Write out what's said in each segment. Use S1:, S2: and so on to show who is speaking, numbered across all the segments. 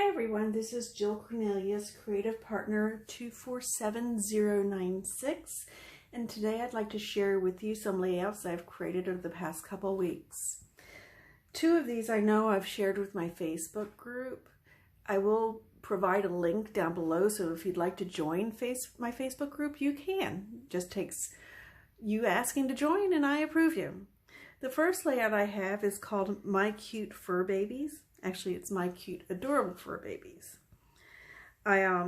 S1: Hi everyone, this is Jill Cornelius, Creative Partner 247096, and today I'd like to share with you some layouts I've created over the past couple weeks. Two of these I know I've shared with my Facebook group. I will provide a link down below, so if you'd like to join my Facebook group, you can. It just takes you asking to join and I approve you. The first layout I have is called My Cute Fur Babies. Actually, it's My Cute Adorable Fur Babies. I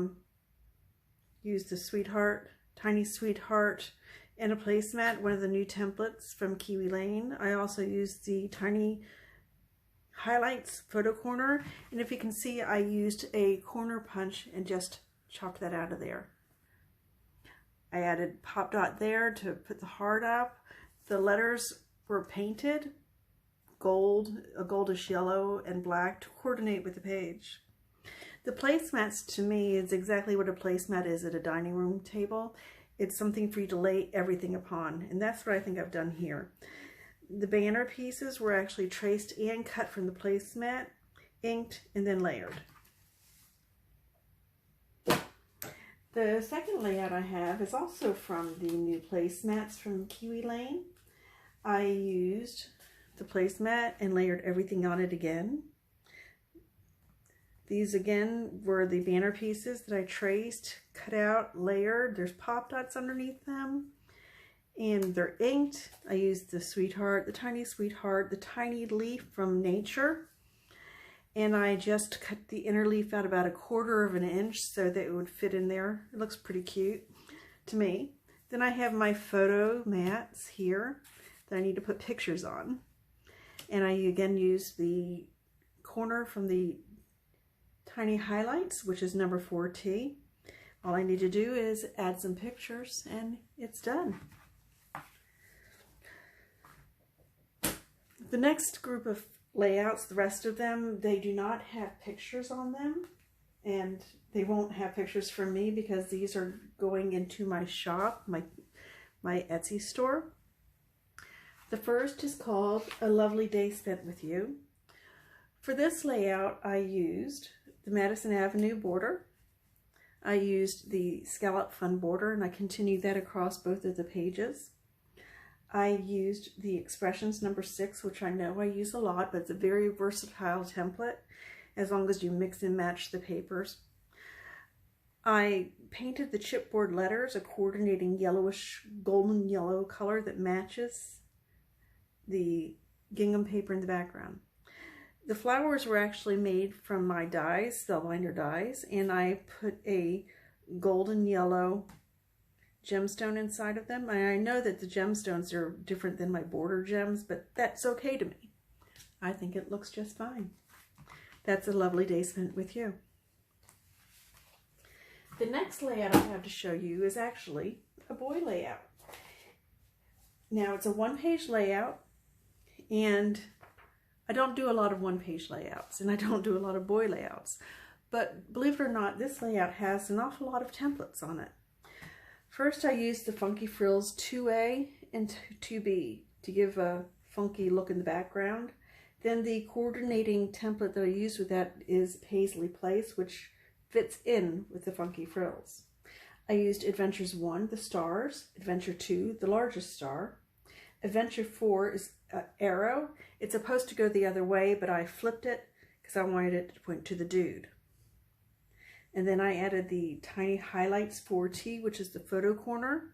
S1: used the Sweetheart, Tiny Sweetheart, and a placemat, one of the new templates from Kiwi Lane. I also used the Tiny Highlights photo corner, and if you can see, I used a corner punch and just chopped that out of there. I added pop dot there to put the heart up. The letters were painted gold, a goldish yellow, and black to coordinate with the page. The placemats to me is exactly what a placemat is at a dining room table. It's something for you to lay everything upon, and that's what I think I've done here. The banner pieces were actually traced and cut from the placemat, inked, and then layered. The second layout I have is also from the new placemats from Kiwi Lane. I used the placemat and layered everything on it again. These again were the banner pieces that I traced, cut out, layered. There's pop dots underneath them, and they're inked. I used the Sweetheart, the Tiny Sweetheart, the tiny leaf from nature, and I just cut the inner leaf out about 1/4 of an inch so that it would fit in there. It looks pretty cute to me. Then I have my photo mats here that I need to put pictures on. And I again use the corner from the Tiny Highlights, which is number 4T. All I need to do is add some pictures and it's done. The next group of layouts, the rest of them, they do not have pictures on them. And they won't have pictures from me because these are going into my shop, my Etsy store. The first is called A Lovely Day Spent With You. For this layout, I used the Madison Avenue border. I used the Scallop Fun border, and I continued that across both of the pages. I used the Expressions number 6, which I know I use a lot, but it's a very versatile template as long as you mix and match the papers. I painted the chipboard letters, a coordinating yellowish golden yellow color that matches the gingham paper in the background. The flowers were actually made from my dies, the liner dies, and I put a golden yellow gemstone inside of them. And I know that the gemstones are different than my border gems, but that's okay to me. I think it looks just fine. That's A Lovely Day Spent With You. The next layout I have to show you is actually a boy layout. Now it's a one-page layout, and I don't do a lot of one-page layouts, and I don't do a lot of boy layouts. But believe it or not, this layout has an awful lot of templates on it. First, I used the Funky Frills 2A and 2B to give a funky look in the background. Then the coordinating template that I used with that is Paisley Place, which fits in with the Funky Frills. I used Adventures 1, the stars, Adventure 2, the largest star. Adventure 4 is arrow. It's supposed to go the other way, but I flipped it because I wanted it to point to the dude. And then I added the Tiny Highlights 4T, which is the photo corner.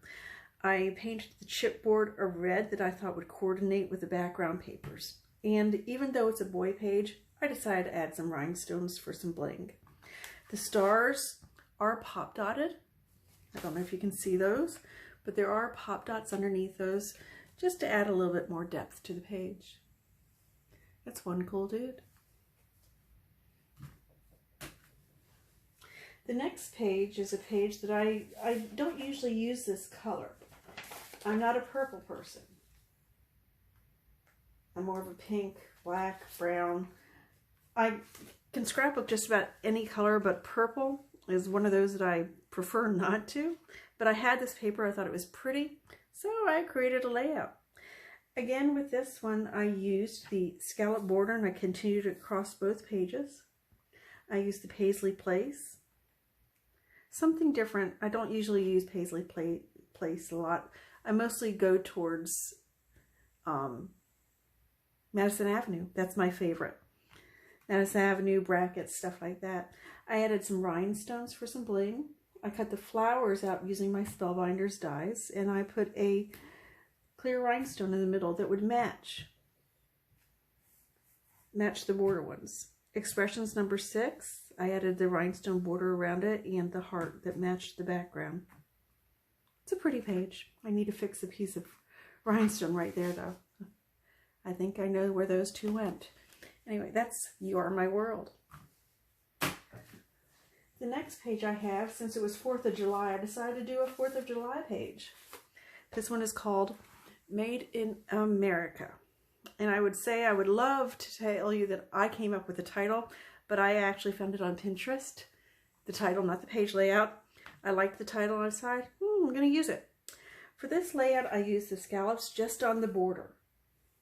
S1: I painted the chipboard a red that I thought would coordinate with the background papers. And even though it's a boy page, I decided to add some rhinestones for some bling. The stars are pop dotted. I don't know if you can see those, but there are pop dots underneath those, just to add a little bit more depth to the page. That's one cool dude. The next page is a page that I don't usually use this color. I'm not a purple person. I'm more of a pink, black, brown. I can scrapbook just about any color, but purple is one of those that I prefer not to. But I had this paper, I thought it was pretty, so I created a layout. Again, with this one, I used the scallop border and I continued it across both pages. I used the Paisley Place. Something different. I don't usually use Paisley Place a lot. I mostly go towards Madison Avenue. That's my favorite. Madison Avenue, brackets, stuff like that. I added some rhinestones for some bling. I cut the flowers out using my Spellbinders dies, and I put a clear rhinestone in the middle that would match the border ones. Expressions number 6, I added the rhinestone border around it and the heart that matched the background. It's a pretty page. I need to fix a piece of rhinestone right there though. I think I know where those two went. Anyway, that's You Are My World. The next page I have, since it was 4th of July, I decided to do a 4th of July page. This one is called Made in America. And I would say I would love to tell you that I came up with the title, but I actually found it on Pinterest. The title, not the page layout. I liked the title and I decided, I'm going to use it. For this layout, I used the scallops just on the border.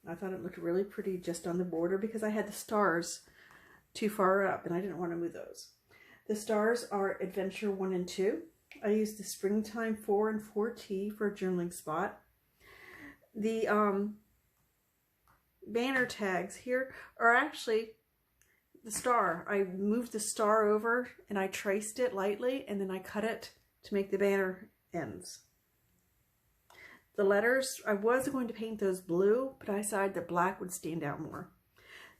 S1: I thought it looked really pretty just on the border because I had the stars too far up and I didn't want to move those. The stars are Adventure 1 and 2. I used the Springtime 4 and 4T for a journaling spot. The banner tags here are actually the star. I moved the star over and I traced it lightly and then I cut it to make the banner ends. The letters, I was going to paint those blue, but I decided that black would stand out more.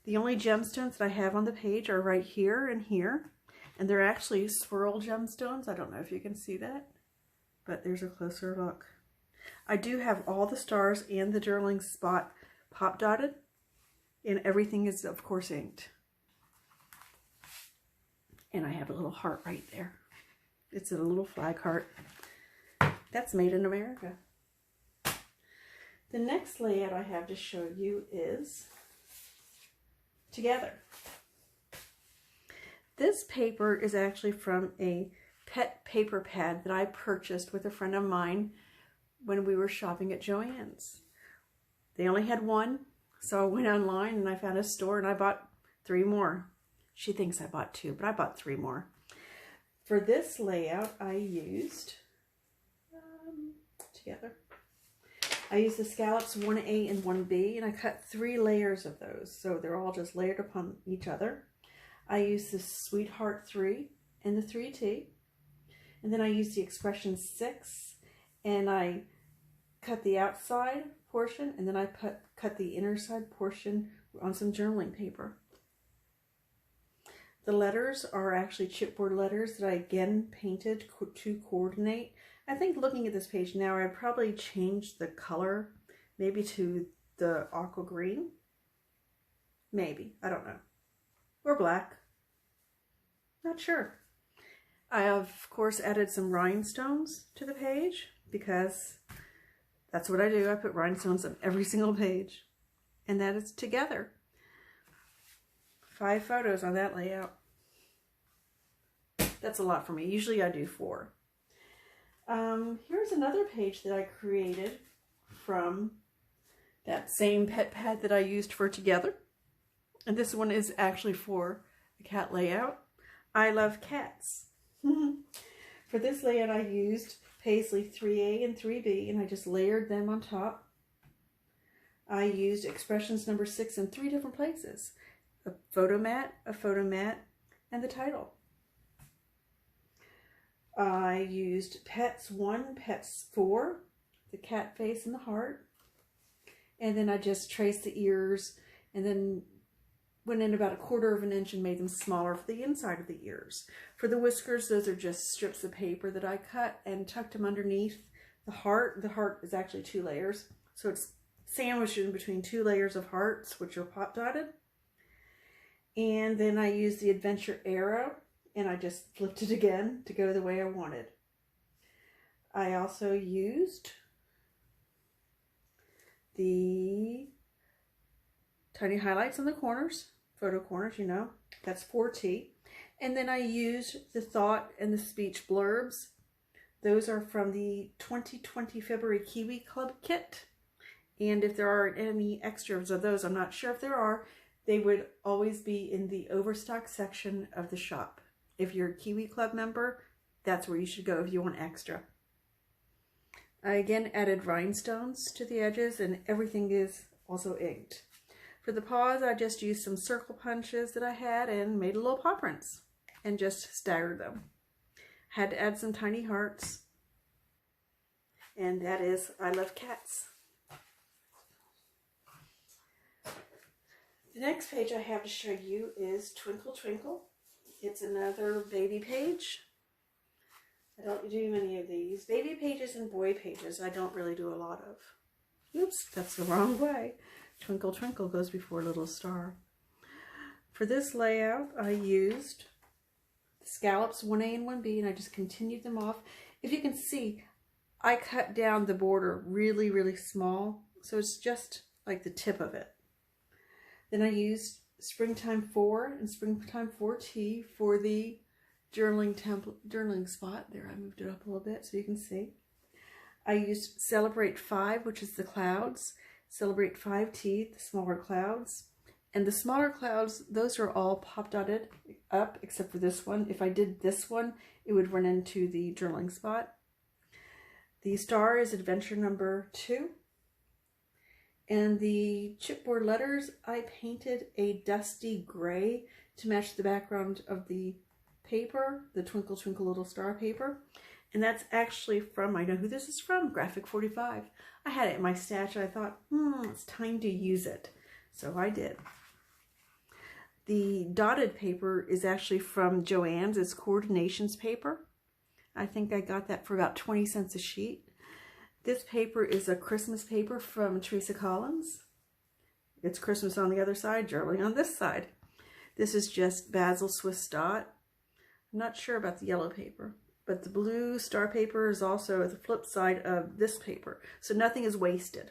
S1: The only gemstones that I have on the page are right here and here. And they're actually swirl gemstones. I don't know if you can see that, but there's a closer look. I do have all the stars and the journaling spot pop dotted, and everything is, of course, inked. And I have a little heart right there. It's a little flag heart. That's Made in America. The next layout I have to show you is Together. This paper is actually from a pet paper pad that I purchased with a friend of mine when we were shopping at Joann's. They only had one, so I went online and I found a store and I bought 3 more. She thinks I bought 2, but I bought 3 more. For this layout, I used Together. I used the scallops 1A and 1B, and I cut 3 layers of those, so they're all just layered upon each other. I used the Sweetheart 3 and the 3T, and then I used the Expression 6, and I cut the outside portion, and then I cut the inner side portion on some journaling paper. The letters are actually chipboard letters that I again painted to coordinate. I think looking at this page now, I'd probably change the color, maybe to the aqua green. Maybe, I don't know. Or black. Not sure. I have, of course, added some rhinestones to the page because that's what I do. I put rhinestones on every single page. And that is Together. 5 photos on that layout. That's a lot for me. Usually I do 4. Here's another page that I created from that same pet pad that I used for Together. And this one is actually for the cat layout. I love cats. For this layout I used Paisley 3A and 3B and I just layered them on top. I used Expressions number 6 in 3 different places. A photo mat, and the title. I used Pets 1, Pets 4, the cat face and the heart. And then I just traced the ears and then went in about 1/4 of an inch and made them smaller for the inside of the ears. For the whiskers, those are just strips of paper that I cut and tucked them underneath the heart. The heart is actually 2 layers. So it's sandwiched in between 2 layers of hearts, which are pop dotted. And then I used the Adventure arrow. And I just flipped it again to go the way I wanted. I also used the tiny highlights on the corners, photo corners, you know, that's 4T. And then I used the thought and the speech blurbs. Those are from the 2020 February Kiwi Club kit. And if there are any extras of those, I'm not sure if there are, They would always be in the overstock section of the shop. If you're a Kiwi Club member, that's where you should go if you want extra. I again added rhinestones to the edges, and everything is also inked. For the paws, I just used some circle punches that I had and made a little paw prints and just staggered them. Had to add some tiny hearts, and that is I Love Cats. The next page I have to show you is Twinkle Twinkle. It's another baby page. I don't do many of these. Baby pages and boy pages I don't really do a lot of. Oops, that's the wrong way. Twinkle Twinkle goes before Little Star. For this layout, I used the scallops 1A and 1B, and I just continued them off. If you can see, I cut down the border really, really small, so it's just like the tip of it. Then I used Springtime 4 and Springtime 4T for the journaling spot. There, I moved it up a little bit so you can see. I used Celebrate 5, which is the clouds. Celebrate 5T, the smaller clouds. And the smaller clouds, those are all pop dotted up, except for this one. If I did this one, it would run into the journaling spot. The star is adventure number 2. And the chipboard letters, I painted a dusty gray to match the background of the paper, the Twinkle Twinkle Little Star paper. And that's actually from, I know who this is from, Graphic 45. I had it in my stash and I thought, it's time to use it. So I did. The dotted paper is actually from Joann's. It's Coordinations paper. I think I got that for about 20 cents a sheet. This paper is a Christmas paper from Teresa Collins. It's Christmas on the other side, journaling on this side. This is just Basil Swiss dot. I'm not sure about the yellow paper, but the blue star paper is also the flip side of this paper, so nothing is wasted.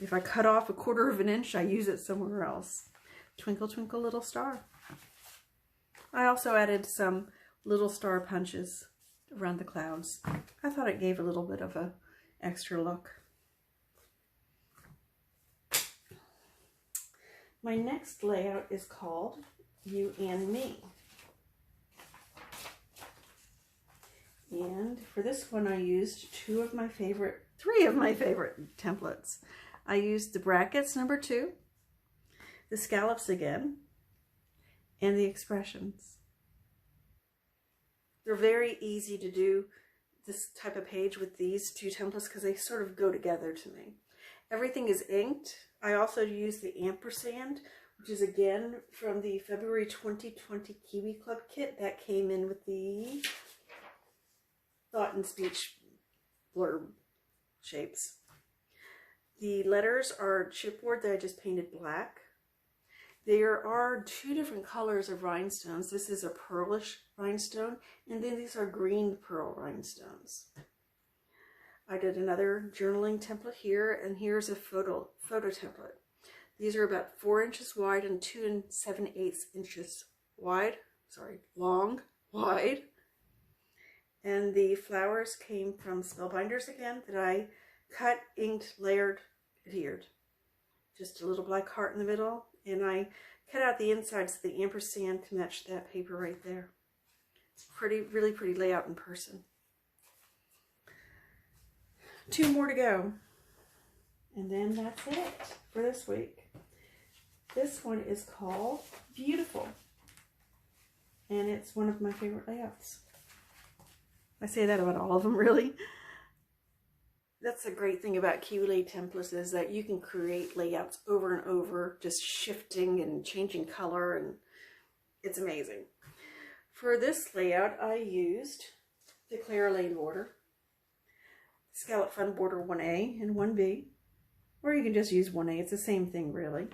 S1: If I cut off 1/4 of an inch, I use it somewhere else. Twinkle Twinkle Little Star. I also added some little star punches around the clouds. I thought it gave a little bit of a extra look. My next layout is called You and Me. And for this one, I used three of my favorite templates. I used the brackets number 2, the scallops again, and the expressions. They're very easy to do this type of page with these 2 templates because they sort of go together to me. Everything is inked. I also use the ampersand, which is again from the February 2020 Kiwi Club kit that came in with the thought and speech blurb shapes. The letters are chipboard that I just painted black. There are 2 different colors of rhinestones. This is a pearlish rhinestone, and then these are green pearl rhinestones. I did another journaling template here, and here's a photo template. These are about 4 inches wide and 2 7/8 inches long, wide. And the flowers came from Spellbinders again that I cut, inked, layered, adhered. Just a little black heart in the middle, and I cut out the insides of the ampersand to match that paper right there. It's really pretty layout in person. 2 more to go, and then that's it for this week. This one is called Beyoutiful, and it's one of my favorite layouts. I say that about all of them, really. That's a great thing about Kiwi templates, is that you can create layouts over and over, just shifting and changing color, and it's amazing. For this layout, I used the Clara Lane border, Scallop Fun border 1A and 1B, or you can just use 1A. It's the same thing, really.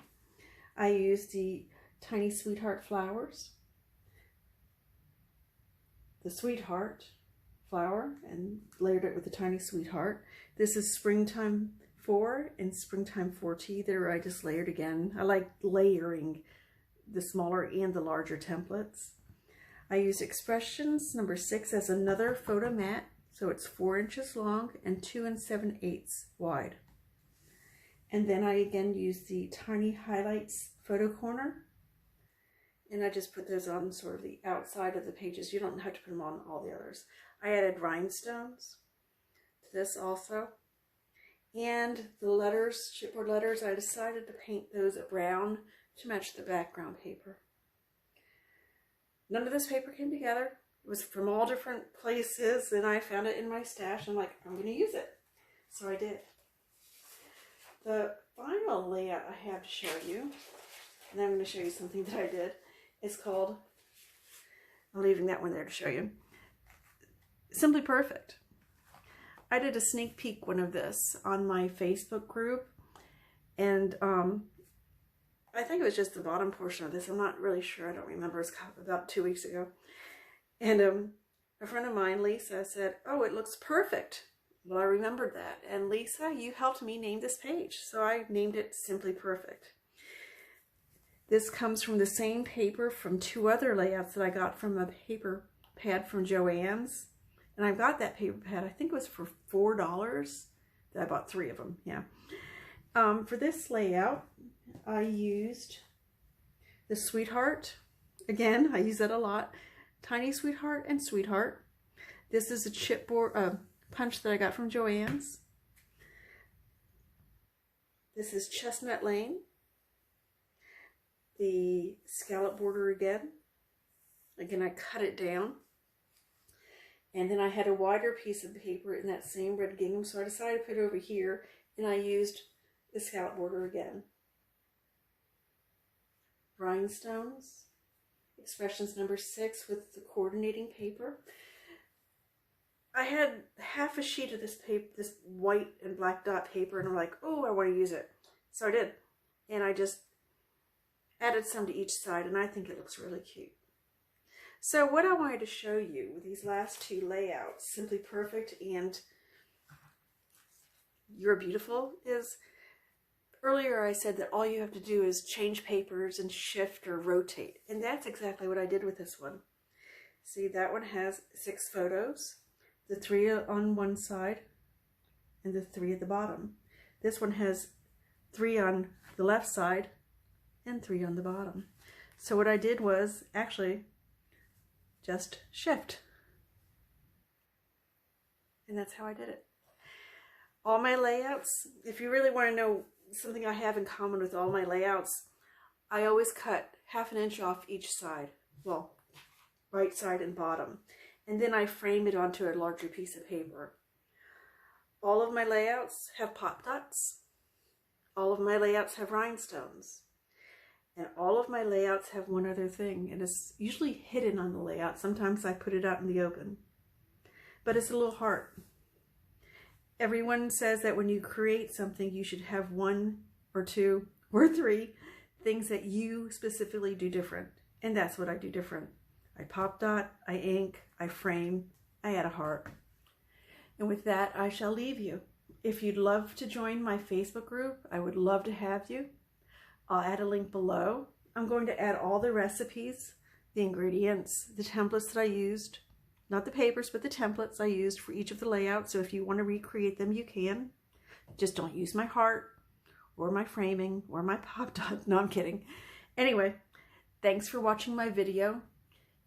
S1: I used the Tiny Sweetheart flowers, the Sweetheart flower, and layered it with the Tiny Sweetheart. This is Springtime 4 and Springtime 4T. There I just layered again. I like layering the smaller and the larger templates. I used Expressions number 6 as another photo mat, so it's 4 inches long and 2 7/8 wide. And then I again use the Tiny Highlights Photo Corner. And I just put those on sort of the outside of the pages. You don't have to put them on all the others. I added rhinestones to this also. And the letters, chipboard letters, I decided to paint those brown to match the background paper. None of this paper came together. It was from all different places, and I found it in my stash. I'm like, I'm going to use it. So I did. The final layout I have to show you, and I'm going to show you something that I did. It's called, I'm leaving that one there to show you, Simply Purrfect. I did a sneak peek one of this on my Facebook group, and I think it was just the bottom portion of this. I'm not really sure. I don't remember. It's about 2 weeks ago. And a friend of mine, Lisa, said, oh, it looks perfect. Well, I remembered that. And Lisa, you helped me name this page. So I named it Simply Purrfect. This comes from the same paper from 2 other layouts that I got from a paper pad from Joann's. And I got that paper pad, I think it was for $4. I bought 3 of them, yeah. For this layout, I used the Sweetheart. Again, I use that a lot. Tiny Sweetheart and Sweetheart. This is a chipboard punch that I got from Joann's. This is Chestnut Lane. The scallop border again. Again, I cut it down. And then I had a wider piece of paper in that same red gingham, so I decided to put it over here, and I used the scallop border again. Rhinestones, expressions number 6 with the coordinating paper. I had half a sheet of this paper, this white and black dot paper, and I'm like, oh, I want to use it. So I did. And I just added some to each side, and I think it looks really cute. So what I wanted to show you with these last 2 layouts, Simply Purrfect and You're Beautiful, is earlier I said that all you have to do is change papers and shift or rotate. And that's exactly what I did with this one. See, that one has 6 photos, the 3 on one side and the 3 at the bottom. This one has 3 on the left side and 3 on the bottom. So what I did was actually just shift. And that's how I did it. All my layouts, if you really want to know something I have in common with all my layouts, I always cut ½ inch off each side. Well, right side and bottom. And then I frame it onto a larger piece of paper. All of my layouts have pop dots. All of my layouts have rhinestones. And all of my layouts have one other thing, and it's usually hidden on the layout. Sometimes I put it out in the open. But it's a little heart. Everyone says that when you create something, you should have 1 or 2 or 3 things that you specifically do different. And that's what I do different. I pop dot, I ink, I frame, I add a heart. And with that, I shall leave you. If you'd love to join my Facebook group, I would love to have you. I'll add a link below. I'm going to add all the recipes, the ingredients, the templates that I used, not the papers, but the templates I used for each of the layouts. So if you want to recreate them, you can. Just don't use my heart or my framing or my pop dot. No, I'm kidding. Anyway, thanks for watching my video.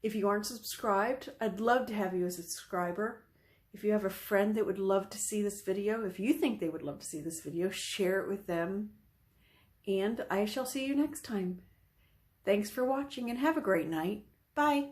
S1: If you aren't subscribed, I'd love to have you as a subscriber. If you have a friend that would love to see this video, if you think they would love to see this video, share it with them. And I shall see you next time. Thanks for watching and have a great night. Bye.